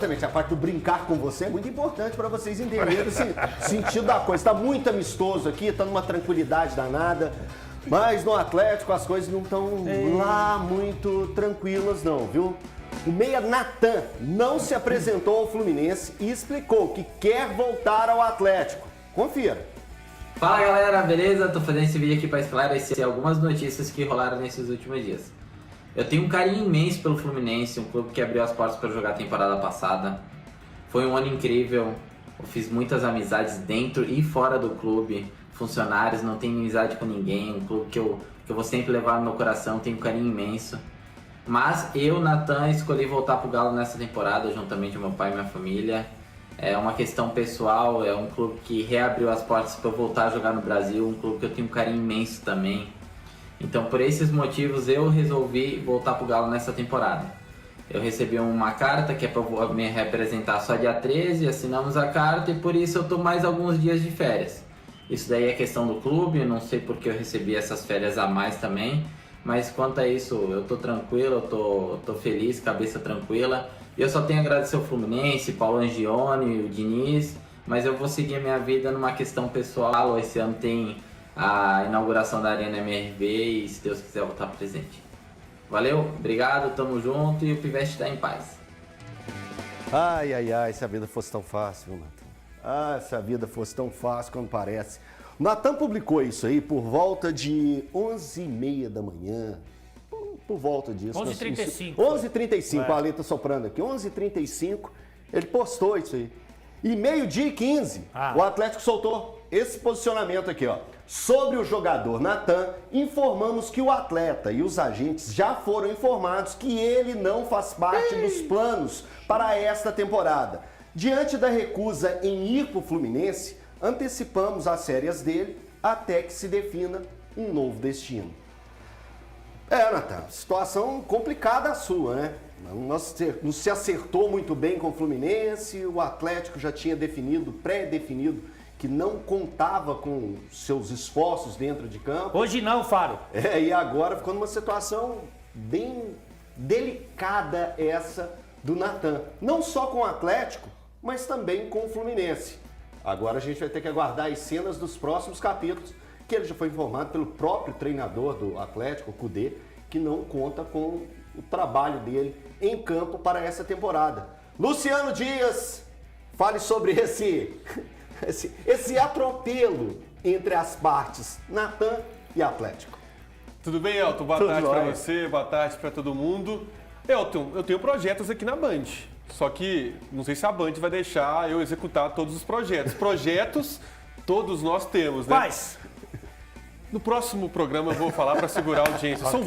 Exatamente, a parte do brincar com você é muito importante para vocês entenderem esse sentido da coisa. Está muito amistoso aqui, está numa tranquilidade danada, mas no Atlético as coisas não estão lá muito tranquilas não, viu? O meia Natan não se apresentou ao Fluminense e explicou que quer voltar ao Atlético. Confira. Fala galera, beleza? Tô fazendo esse vídeo aqui para esclarecer algumas notícias que rolaram nesses últimos dias. Eu tenho um carinho imenso pelo Fluminense, um clube que abriu as portas para jogar a temporada passada. Foi um ano incrível, eu fiz muitas amizades dentro e fora do clube, funcionários, não tenho amizade com ninguém, um clube que eu vou sempre levar no meu coração, tenho um carinho imenso. Mas eu, Natan, escolhi voltar pro Galo nessa temporada, juntamente com meu pai e minha família. É uma questão pessoal, é um clube que reabriu as portas para eu voltar a jogar no Brasil, um clube que eu tenho um carinho imenso também. Então, por esses motivos, eu resolvi voltar pro Galo nessa temporada. Eu recebi uma carta que é para me representar só dia 13, assinamos a carta e por isso eu tô mais alguns dias de férias. Isso daí é questão do clube, eu não sei porque eu recebi essas férias a mais também, mas quanto a isso, eu tô tranquilo, eu tô feliz, cabeça tranquila. E eu só tenho a agradecer ao Fluminense, Paulo Angione, o Diniz, mas eu vou seguir a minha vida numa questão pessoal. Esse ano tem a inauguração da Arena MRV e se Deus quiser eu vou estar presente. Valeu, obrigado, tamo junto e o Pivete está em paz. Ai, ai, ai, se a vida fosse tão fácil, Natan. Ah, se a vida fosse tão fácil quando parece. O Natan publicou isso aí por volta de 11h30 da manhã. Por volta disso. 11h35. 11h35, a Ale tá soprando aqui. 11h35, ele postou isso aí. E 12h15, o Atlético soltou esse posicionamento aqui, ó. Sobre o jogador Natan, informamos que o atleta e os agentes já foram informados que ele não faz parte dos planos para esta temporada. Diante da recusa em ir para o Fluminense, antecipamos as férias dele até que se defina um novo destino. Natan, situação complicada a sua, né? Não se acertou muito bem com o Fluminense, o Atlético já tinha definido, pré-definido, que não contava com seus esforços dentro de campo. Hoje não, Faro. E agora ficou numa situação bem delicada essa do Natan. Não só com o Atlético, mas também com o Fluminense. Agora a gente vai ter que aguardar as cenas dos próximos capítulos, que ele já foi informado pelo próprio treinador do Atlético, o Kudê, que não conta com o trabalho dele em campo para essa temporada. Luciano Dias, fale sobre esse atropelo entre as partes Natan e Atlético. Tudo bem, Elton? Boa tarde para você, boa tarde para todo mundo. Elton, eu tenho projetos aqui na Band, só que não sei se a Band vai deixar eu executar todos os projetos. Projetos todos nós temos, né? Quais? No próximo programa eu vou falar para segurar a audiência. São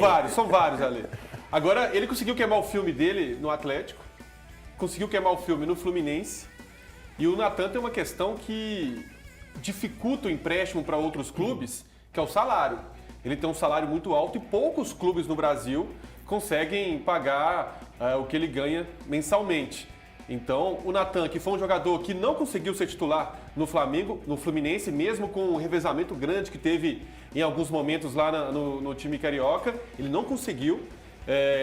vários, Ale. Agora, ele conseguiu queimar o filme dele no Atlético, conseguiu queimar o filme no Fluminense, e o Natan tem uma questão que dificulta o empréstimo para outros clubes, que é o salário. Ele tem um salário muito alto e poucos clubes no Brasil conseguem pagar o que ele ganha mensalmente. Então, o Natan, que foi um jogador que não conseguiu ser titular no Flamengo, no Fluminense, mesmo com um revezamento grande que teve em alguns momentos lá no time carioca, ele não conseguiu.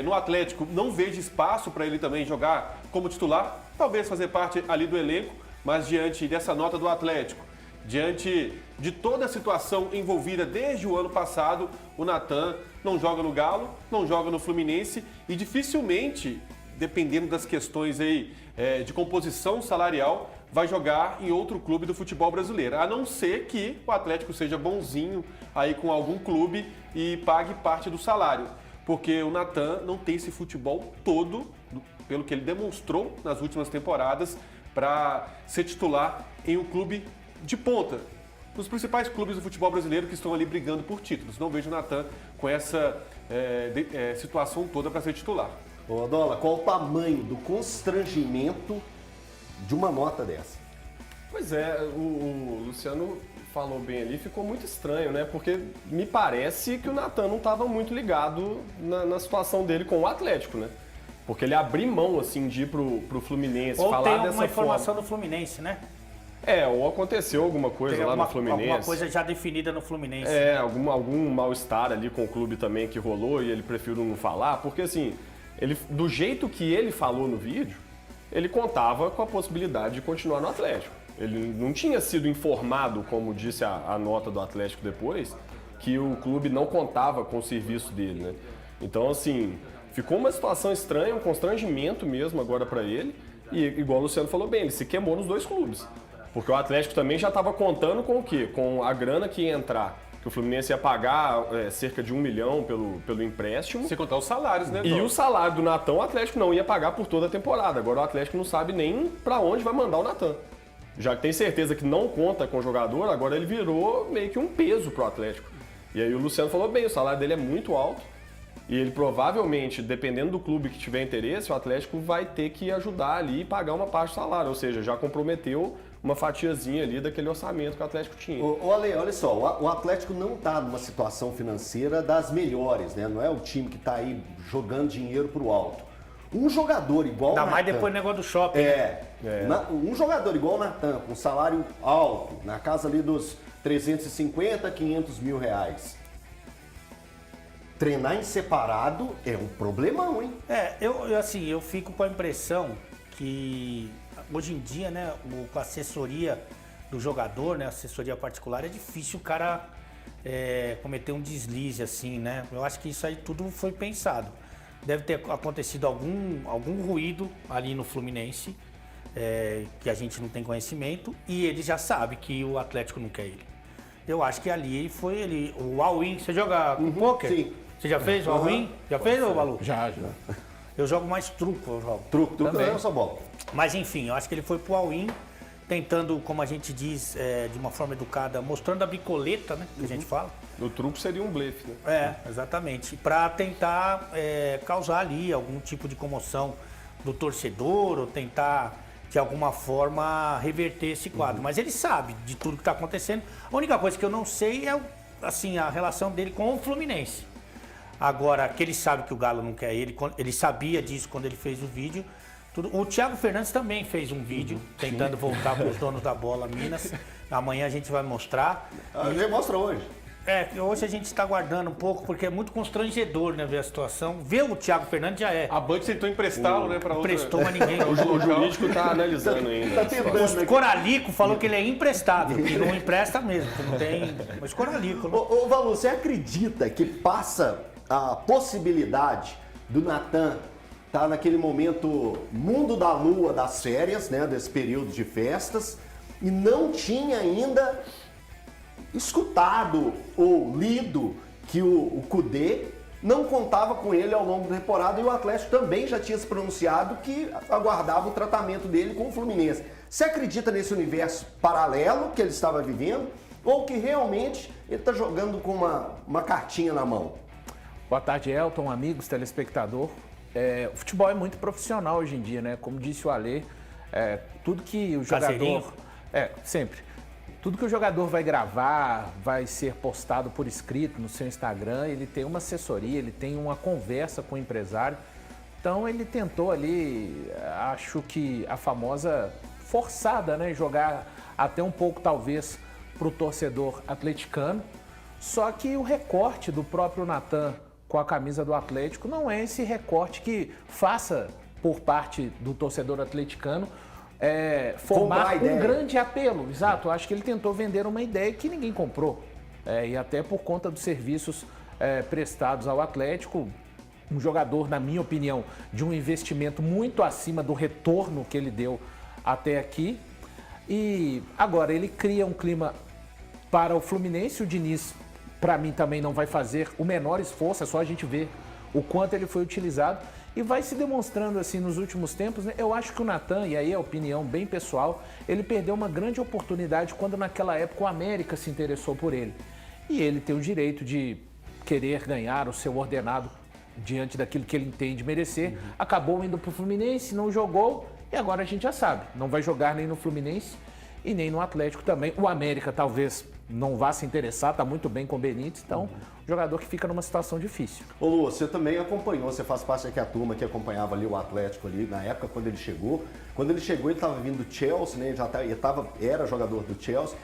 No Atlético, não vejo espaço para ele também jogar como titular, talvez fazer parte ali do elenco, mas diante dessa nota do Atlético, diante de toda a situação envolvida desde o ano passado, o Natan não joga no Galo, não joga no Fluminense e dificilmente, dependendo das questões aí de composição salarial, vai jogar em outro clube do futebol brasileiro, a não ser que o Atlético seja bonzinho aí com algum clube e pague parte do salário, porque o Natan não tem esse futebol todo, pelo que ele demonstrou nas últimas temporadas, para ser titular em um clube de ponta, nos principais clubes do futebol brasileiro que estão ali brigando por títulos. Não vejo o Natan com essa situação toda para ser titular. Ô, Dola, qual o tamanho do constrangimento de uma nota dessa? Pois é, o Luciano falou bem ali, ficou muito estranho, né? Porque me parece que o Natan não estava muito ligado na situação dele com o Atlético, né? Porque ele abriu mão, assim, de ir pro Fluminense, ou falar tem dessa alguma informação forma. do Fluminense, né? Ou aconteceu alguma coisa lá no Fluminense. Alguma coisa já definida no Fluminense. Algum mal-estar ali com o clube também que rolou e ele preferiu não falar, porque assim, do jeito que ele falou no vídeo, ele contava com a possibilidade de continuar no Atlético. Ele não tinha sido informado, como disse a nota do Atlético depois, que o clube não contava com o serviço dele, né? Então, assim, ficou uma situação estranha, um constrangimento mesmo agora para ele. E igual o Luciano falou bem, ele se queimou nos dois clubes. Porque o Atlético também já estava contando com o quê? Com a grana que ia entrar. Que o Fluminense ia pagar cerca de 1 milhão pelo empréstimo. Sem contar os salários, né, E Tom? o salário do Natan, o Atlético não ia pagar por toda a temporada. Agora o Atlético não sabe nem para onde vai mandar o Natan. Já que tem certeza que não conta com o jogador, agora ele virou meio que um peso pro Atlético. E aí o Luciano falou bem, o salário dele é muito alto. E ele provavelmente, dependendo do clube que tiver interesse, o Atlético vai ter que ajudar ali e pagar uma parte do salário. Ou seja, já comprometeu uma fatiazinha ali daquele orçamento que o Atlético tinha. Ô Ale, olha só, o Atlético não está numa situação financeira das melhores, né? Não é o time que está aí jogando dinheiro pro alto. Um jogador igual o Ainda Natan... mais depois do negócio do shopping. Um jogador igual o Natan, com salário alto, na casa ali dos 350, 500 mil reais. Treinar em separado é um problemão, hein? Eu fico com a impressão que hoje em dia, né, com a assessoria do jogador, né, assessoria particular, é difícil o cara cometer um deslize assim, né? Eu acho que isso aí tudo foi pensado. Deve ter acontecido algum ruído ali no Fluminense, que a gente não tem conhecimento, e ele já sabe que o Atlético não quer ele. Eu acho que ali foi ele. O all-in, você joga com pôquer? Sim. Você já fez o all-in? Já fez, ô Balu? Já. Eu jogo mais truco, eu jogo. Truco Também. não é só bola. Mas enfim, eu acho que ele foi pro all-in, tentando, como a gente diz, de uma forma educada, mostrando a bicoleta, né, que a gente fala. O truco seria um blefe, né? Exatamente. Para tentar causar ali algum tipo de comoção do torcedor ou tentar, de alguma forma, reverter esse quadro. Mas ele sabe de tudo que está acontecendo. A única coisa que eu não sei é assim, a relação dele com o Fluminense. Agora, que ele sabe que o Galo não quer ele sabia disso quando ele fez o vídeo. O Thiago Fernandes também fez um vídeo tentando voltar para os donos da bola Minas. Amanhã a gente vai mostrar. A gente mostra hoje. Hoje a gente está aguardando um pouco, porque é muito constrangedor, né, ver a situação. Ver o Thiago Fernandes já é. A Band tentou emprestá-lo, né, para outra... Emprestou, mas ninguém. O jurídico tá analisando ainda. Tá tentando. O Coralico falou que ele é emprestável, que não empresta mesmo, que não tem. Mas Coralico, né? Ô Valu, você acredita que passa a possibilidade do Natan estar naquele momento mundo da lua das férias, né, desse período de festas, e não tinha ainda escutado ou lido que o Kudê não contava com ele ao longo da temporada, e o Atlético também já tinha se pronunciado que aguardava o tratamento dele com o Fluminense. Você acredita nesse universo paralelo que ele estava vivendo, ou que realmente ele está jogando com uma cartinha na mão? Boa tarde, Elton, amigos, telespectador. O futebol é muito profissional hoje em dia, né? Como disse o Alê, tudo que o Caseirinho. jogador... sempre. Tudo que o jogador vai gravar, vai ser postado por escrito no seu Instagram, ele tem uma assessoria, ele tem uma conversa com o empresário. Então ele tentou ali, acho que a famosa forçada, né? Jogar até um pouco, talvez, para o torcedor atleticano. Só que o recorte do próprio Natan com a camisa do Atlético não é esse recorte que faça por parte do torcedor atleticano formar um grande apelo. Exato, eu acho que ele tentou vender uma ideia que ninguém comprou. E até por conta dos serviços prestados ao Atlético, um jogador, na minha opinião, de um investimento muito acima do retorno que ele deu até aqui. E agora ele cria um clima para o Fluminense. O Diniz, para mim, também não vai fazer o menor esforço, é só a gente ver o quanto ele foi utilizado. E vai se demonstrando assim nos últimos tempos, né? Eu acho que o Natan, e aí é a opinião bem pessoal, ele perdeu uma grande oportunidade quando naquela época o América se interessou por ele. E ele tem o direito de querer ganhar o seu ordenado diante daquilo que ele entende merecer. Acabou indo para o Fluminense, não jogou, e agora a gente já sabe, não vai jogar nem no Fluminense e nem no Atlético também. O América talvez não vá se interessar, está muito bem com o Benítez, então jogador que fica numa situação difícil. Ô Lu, você também acompanhou, você faz parte daquela turma que acompanhava ali o Atlético ali na época quando ele chegou. Quando ele chegou, ele estava vindo do Chelsea, né? Era jogador do Chelsea.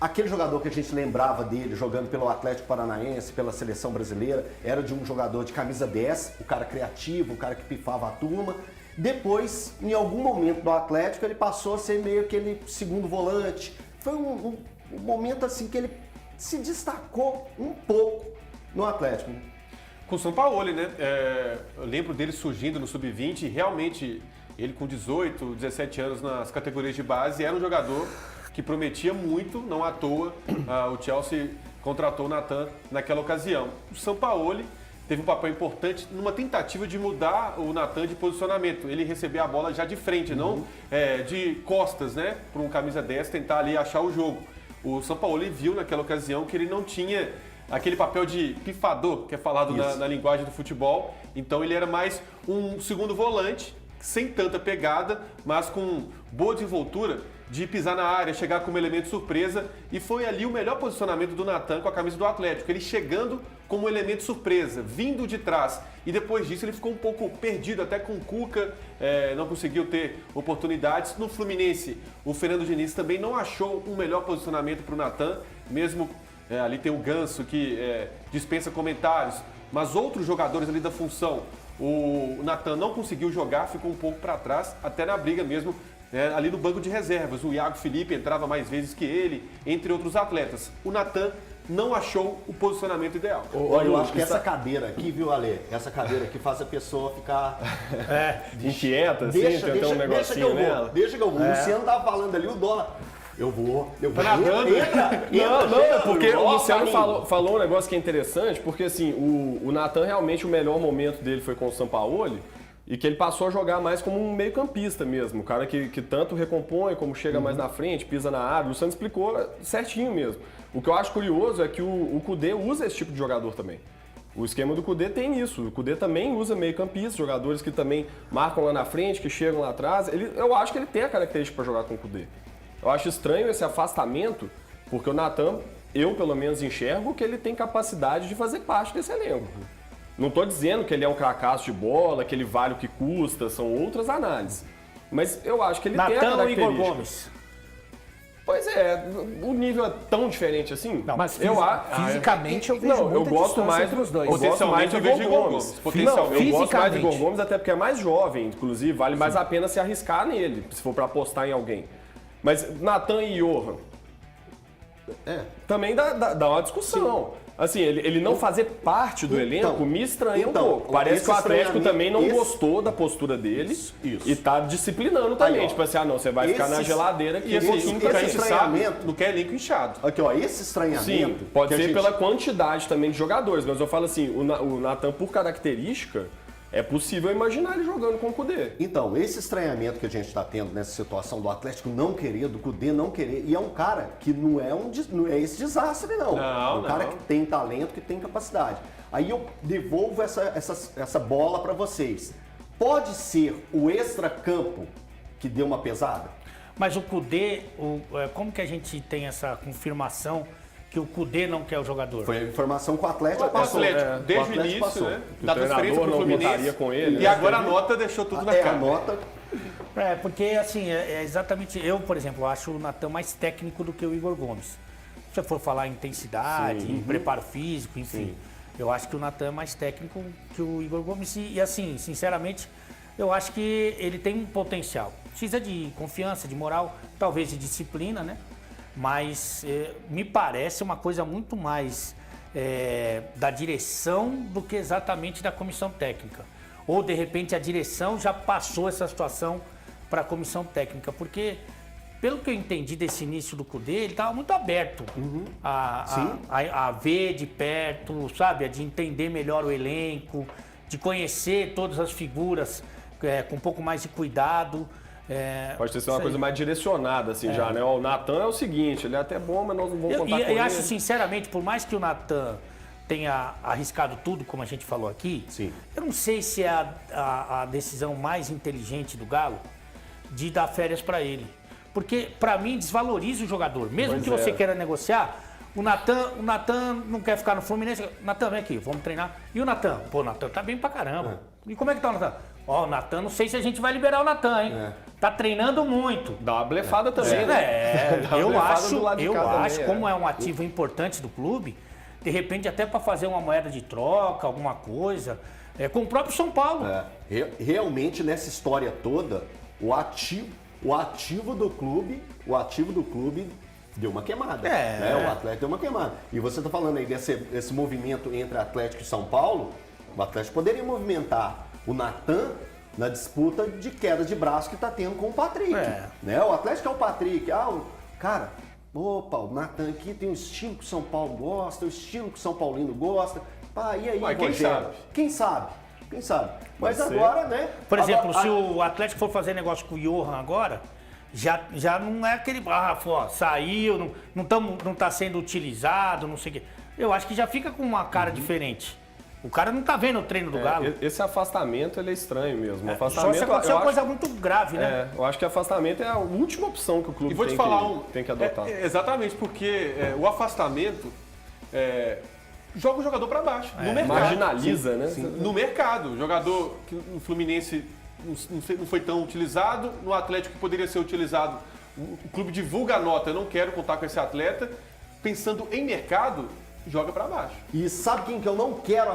Aquele jogador que a gente lembrava dele jogando pelo Atlético Paranaense, pela seleção brasileira, era de um jogador de camisa 10, o cara criativo, o cara que pifava a turma. Depois, em algum momento do Atlético, ele passou a ser meio aquele segundo volante. Foi um momento assim que ele se destacou um pouco no Atlético. Com o Sampaoli, né? Eu lembro dele surgindo no Sub-20 e realmente ele com 18, 17 anos nas categorias de base era um jogador que prometia muito, não à toa. O Chelsea contratou o Natan naquela ocasião. O Sampaoli teve um papel importante numa tentativa de mudar o Natan de posicionamento. Ele receber a bola já de frente, não de costas, né? Para um camisa 10 tentar ali achar o jogo. O Sampaoli viu naquela ocasião que ele não tinha aquele papel de pifador, que é falado na linguagem do futebol. Então ele era mais um segundo volante, sem tanta pegada, mas com boa desenvoltura de pisar na área, chegar como elemento surpresa. E foi ali o melhor posicionamento do Natan com a camisa do Atlético. Ele chegando como elemento surpresa, vindo de trás. E depois disso ele ficou um pouco perdido, até com o Cuca, não conseguiu ter oportunidades. No Fluminense, o Fernando Diniz também não achou um melhor posicionamento para o Natan, mesmo ali tem o Ganso que dispensa comentários, mas outros jogadores ali da função, o Natan não conseguiu jogar, ficou um pouco para trás, até na briga mesmo, ali no banco de reservas. O Iago Felipe entrava mais vezes que ele, entre outros atletas. O Natan não achou o posicionamento ideal. Olha, eu acho que essa cadeira aqui, viu, Ale? Essa cadeira aqui faz a pessoa ficar... inquieta, assim, deixa tem um negocinho nela. Deixa que eu vou. O Luciano tava falando ali, o dólar... Eu vou. Tá nadando. Não, porque o Luciano falou um negócio que é interessante, porque assim, o Natan realmente o melhor momento dele foi com o Sampaoli e que ele passou a jogar mais como um meio-campista mesmo, o cara que tanto recompõe, como chega mais na frente, pisa na área. O Luciano explicou certinho mesmo. O que eu acho curioso é que o Kudê usa esse tipo de jogador também. O esquema do Kudê tem isso. O Kudê também usa meio-campistas, jogadores que também marcam lá na frente, que chegam lá atrás. Eu acho que ele tem a característica para jogar com o Kudê. Eu acho estranho esse afastamento, porque o Natan, eu pelo menos enxergo que ele tem capacidade de fazer parte desse elenco. Não estou dizendo que ele é um cracaço de bola, que ele vale o que custa, são outras análises. Mas eu acho que ele tem a Natan ou característica. Igor Gomes? Pois é, o nível é tão diferente assim. Não, mas fisicamente eu vejo muita gosto mais entre os dois. Eu gosto mais de Potencialmente, Igor Gomes. Potencialmente. Eu gosto mais de Igor Fisicamente. Gomes até porque é mais jovem, inclusive vale mais a pena se arriscar nele, se for para apostar em alguém. Mas Natan e Johan também dá uma discussão. Assim, ele não fazer parte do elenco me estranha um pouco. Parece que o Atlético também não gostou da postura dele e tá disciplinando também. Aí, tipo assim, não, você vai ficar na geladeira aqui. E assim, pouquinho a pra gente gente. sabe, não quer elenco inchado. Aqui, ó, esse estranhamento... Sim, pode que a ser gente- pela quantidade também de jogadores, mas eu falo assim, o Natan, por característica, é possível imaginar ele jogando com o Kudê. Então, esse estranhamento que a gente está tendo nessa situação do Atlético não querer, do Kudê não querer, e é um cara que não é esse desastre, não. É um cara que tem talento, que tem capacidade. Aí eu devolvo essa bola para vocês. Pode ser o extracampo que deu uma pesada? Mas o Kudê, como que a gente tem essa confirmação que o Kudê não quer o jogador? Foi a informação que o Atlético O passou. Atlético, desde o Atlético início, passou. né? O Da transferência treinador pro não Fluminense. votaria com ele, E né? agora a nota deixou tudo na A cara. nota... Porque assim, é exatamente, eu, por exemplo, acho o Natan mais técnico do que o Igor Gomes. Se você for falar em intensidade, em preparo físico, enfim, eu acho que o Natan é mais técnico que o Igor Gomes e assim, sinceramente, eu acho que ele tem um potencial. Precisa de confiança, de moral, talvez de disciplina, né? Mas me parece uma coisa muito mais da direção do que exatamente da comissão técnica. Ou, de repente, a direção já passou essa situação para a comissão técnica. Porque, pelo que eu entendi desse início do Kudê, ele estava muito aberto a ver de perto, sabe? De entender melhor o elenco, de conhecer todas as figuras com um pouco mais de cuidado. Pode ter sido uma coisa mais direcionada, assim, já, né? O Natan é o seguinte, ele é até bom, mas nós não vamos contar com ele. E acho, sinceramente, por mais que o Natan tenha arriscado tudo, como a gente falou aqui, Sim. eu não sei se é a decisão mais inteligente do Galo de dar férias para ele. Porque, para mim, desvaloriza o jogador. Mesmo que você queira negociar, o Natan não quer ficar no Fluminense. Natan, vem aqui, vamos treinar. E o Natan? Pô, o Natan tá bem pra caramba. E como é que tá o Natan? Ó, o Natan, não sei se a gente vai liberar o Natan, hein? Tá treinando muito. Dá uma blefada também, né? Dá uma Eu blefada acho, do lado de cá também, como é um ativo importante do clube, de repente até para fazer uma moeda de troca, alguma coisa, Com o próprio São Paulo. Realmente, nessa história toda, o ativo do clube deu uma queimada. Né? O Atlético deu uma queimada. E você está falando aí desse movimento entre Atlético e São Paulo, o Atlético poderia movimentar o Natan na disputa de queda de braço que está tendo com o Patrick. Né? O Atlético é o Patrick. Cara, opa, o Natan aqui tem um estilo que o São Paulo gosta, o estilo que o São Paulino gosta. E aí, Rogério? Quem sabe? Mas agora, né? Por exemplo, se o Atlético for fazer negócio com o Johan agora, já não é aquele, saiu, não tá sendo utilizado, não sei o quê. Eu acho que já fica com uma cara diferente. O cara não tá vendo o treino do Galo. Esse afastamento, ele é estranho mesmo. Só se acontecer uma coisa muito grave, né? Eu acho que afastamento é a última opção que o clube tem que adotar. Exatamente, porque o afastamento joga o jogador para baixo, no mercado. Marginaliza, né? No mercado. O jogador que no Fluminense não foi tão utilizado, no Atlético poderia ser utilizado. O clube divulga a nota, eu não quero contar com esse atleta. Pensando em mercado, joga para baixo. E sabe quem que eu não quero